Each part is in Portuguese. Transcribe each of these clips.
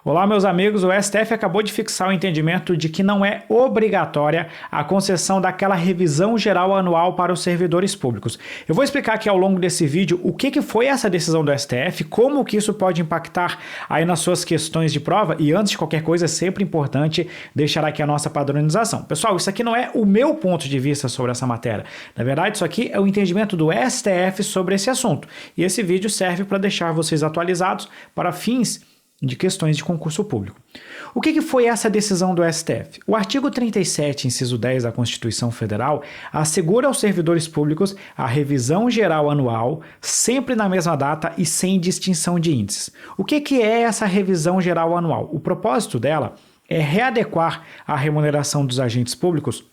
Olá, meus amigos. O STF acabou de fixar o entendimento de que não é obrigatória a concessão daquela revisão geral anual para os servidores públicos. Eu vou explicar aqui ao longo desse vídeo o que foi essa decisão do STF, como que isso pode impactar aí nas suas questões de prova e antes de qualquer coisa é sempre importante deixar aqui a nossa padronização. Pessoal, isso aqui não é o meu ponto de vista sobre essa matéria. Na verdade, isso aqui é o entendimento do STF sobre esse assunto. E esse vídeo serve para deixar vocês atualizados para fins de questões de concurso público. O que foi essa decisão do STF? O artigo 37, inciso 10 da Constituição Federal, assegura aos servidores públicos a revisão geral anual, sempre na mesma data e sem distinção de índices. O que é essa revisão geral anual? O propósito dela é readequar a remuneração dos agentes públicos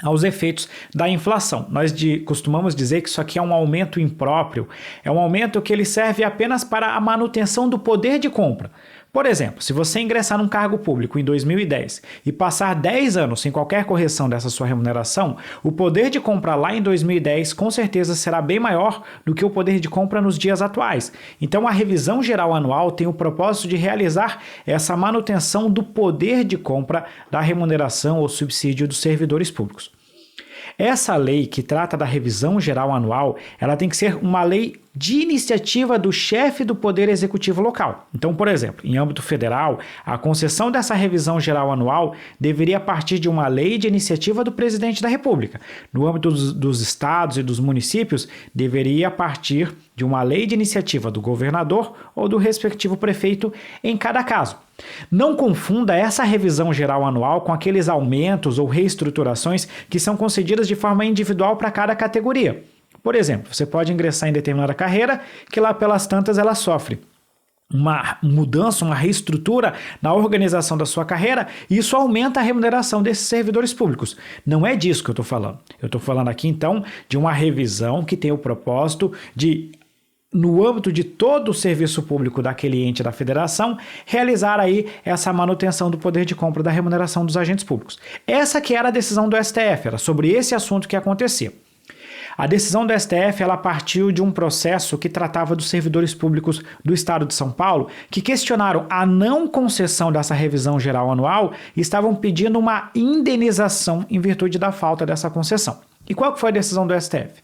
aos efeitos da inflação. Nós costumamos dizer que isso aqui é um aumento impróprio, é um aumento que ele serve apenas para a manutenção do poder de compra. Por exemplo, se você ingressar num cargo público em 2010 e passar 10 anos sem qualquer correção dessa sua remuneração, o poder de compra lá em 2010 com certeza será bem maior do que o poder de compra nos dias atuais. Então a revisão geral anual tem o propósito de realizar essa manutenção do poder de compra da remuneração ou subsídio dos servidores públicos. Essa lei que trata da revisão geral anual, ela tem que ser uma lei de iniciativa do chefe do Poder Executivo local. Então, por exemplo, em âmbito federal, a concessão dessa revisão geral anual deveria partir de uma lei de iniciativa do presidente da República. No âmbito dos estados e dos municípios, deveria partir de uma lei de iniciativa do governador ou do respectivo prefeito em cada caso. Não confunda essa revisão geral anual com aqueles aumentos ou reestruturações que são concedidas de forma individual para cada categoria. Por exemplo, você pode ingressar em determinada carreira que lá pelas tantas ela sofre uma mudança, uma reestrutura na organização da sua carreira e isso aumenta a remuneração desses servidores públicos. Não é disso que eu estou falando. Eu estou falando aqui então de uma revisão que tem o propósito de, no âmbito de todo o serviço público daquele ente da federação, realizar aí essa manutenção do poder de compra da remuneração dos agentes públicos. Essa que era a decisão do STF, era sobre esse assunto que acontecia. A decisão do STF ela partiu de um processo que tratava dos servidores públicos do estado de São Paulo, que questionaram a não concessão dessa revisão geral anual e estavam pedindo uma indenização em virtude da falta dessa concessão. E qual foi a decisão do STF?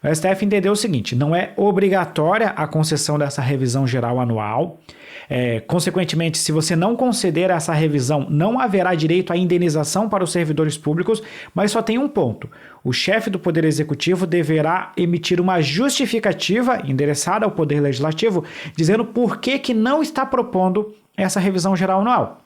O STF entendeu o seguinte: não é obrigatória a concessão dessa revisão geral anual. Consequentemente, se você não conceder essa revisão, não haverá direito à indenização para os servidores públicos, mas só tem um ponto. O chefe do Poder Executivo deverá emitir uma justificativa endereçada ao Poder Legislativo, dizendo por que não está propondo essa revisão geral anual.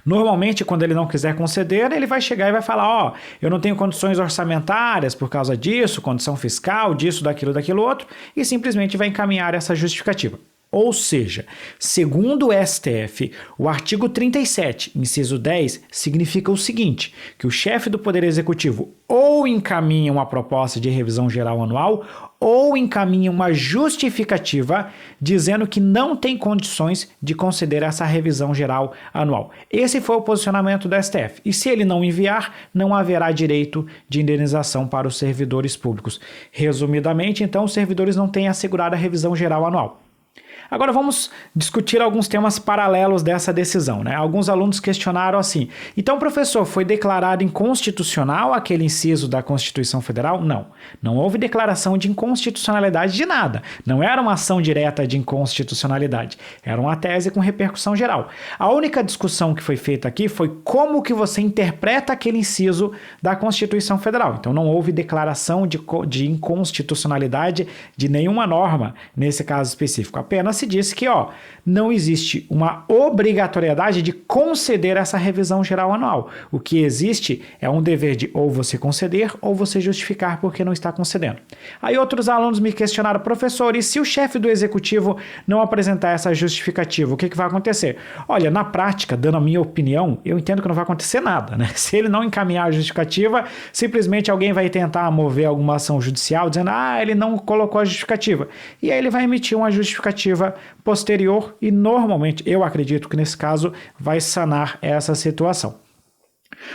Normalmente, quando ele não quiser conceder, ele vai chegar e vai falar: eu não tenho condições orçamentárias por causa disso, condição fiscal, disso, daquilo outro, e simplesmente vai encaminhar essa justificativa. Ou seja, segundo o STF, o artigo 37, inciso 10, significa o seguinte, que o chefe do Poder Executivo ou encaminha uma proposta de revisão geral anual ou encaminha uma justificativa dizendo que não tem condições de conceder essa revisão geral anual. Esse foi o posicionamento do STF. E se ele não enviar, não haverá direito de indenização para os servidores públicos. Resumidamente, então, os servidores não têm assegurada a revisão geral anual. Agora vamos discutir alguns temas paralelos dessa decisão, né? Alguns alunos questionaram assim: então, professor, foi declarado inconstitucional aquele inciso da Constituição Federal? Não. Não houve declaração de inconstitucionalidade de nada. Não era uma ação direta de inconstitucionalidade. Era uma tese com repercussão geral. A única discussão que foi feita aqui foi como que você interpreta aquele inciso da Constituição Federal. Então, não houve declaração de inconstitucionalidade de nenhuma norma nesse caso específico. Apenas se disse que não existe uma obrigatoriedade de conceder essa revisão geral anual. O que existe é um dever de ou você conceder ou você justificar porque não está concedendo. Aí outros alunos me questionaram: professor, e se o chefe do executivo não apresentar essa justificativa, o que vai acontecer? Olha, na prática, dando a minha opinião, eu entendo que não vai acontecer nada, né? Se ele não encaminhar a justificativa, simplesmente alguém vai tentar mover alguma ação judicial dizendo: ele não colocou a justificativa. E aí ele vai emitir uma justificativa posterior e normalmente, eu acredito que nesse caso, vai sanar essa situação.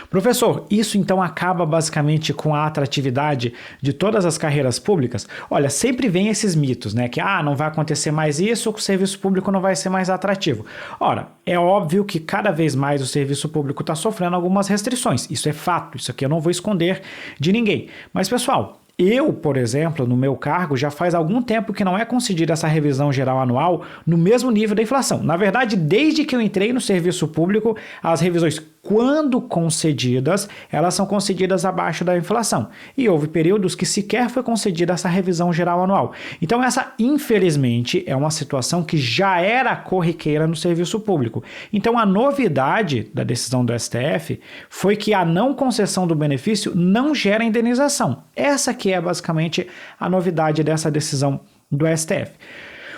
Professor, isso então acaba basicamente com a atratividade de todas as carreiras públicas? Olha, sempre vem esses mitos, né? Que não vai acontecer mais isso, o serviço público não vai ser mais atrativo. Ora, é óbvio que cada vez mais o serviço público está sofrendo algumas restrições. Isso é fato, isso aqui eu não vou esconder de ninguém. Mas, pessoal, eu, por exemplo, no meu cargo, já faz algum tempo que não é concedida essa revisão geral anual no mesmo nível da inflação. Na verdade, desde que eu entrei no serviço público, as revisões, quando concedidas, elas são concedidas abaixo da inflação. E houve períodos que sequer foi concedida essa revisão geral anual. Então, essa, infelizmente, é uma situação que já era corriqueira no serviço público. Então, a novidade da decisão do STF foi que a não concessão do benefício não gera indenização. Essa que é basicamente a novidade dessa decisão do STF.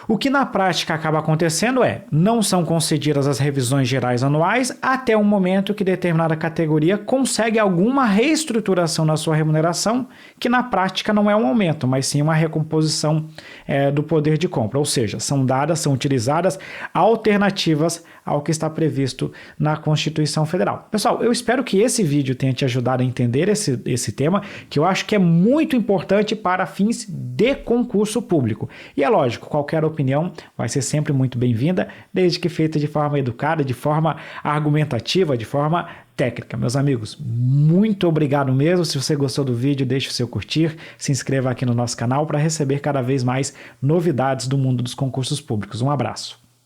O que na prática acaba acontecendo não são concedidas as revisões gerais anuais até o momento que determinada categoria consegue alguma reestruturação na sua remuneração, que na prática não é um aumento, mas sim uma recomposição do poder de compra, ou seja, são utilizadas alternativas ao que está previsto na Constituição Federal. Pessoal, eu espero que esse vídeo tenha te ajudado a entender esse tema, que eu acho que é muito importante para fins de concurso público. E é lógico, qualquer opinião vai ser sempre muito bem-vinda, desde que feita de forma educada, de forma argumentativa, de forma técnica. Meus amigos, muito obrigado mesmo. Se você gostou do vídeo, deixe o seu curtir, se inscreva aqui no nosso canal para receber cada vez mais novidades do mundo dos concursos públicos. Um abraço.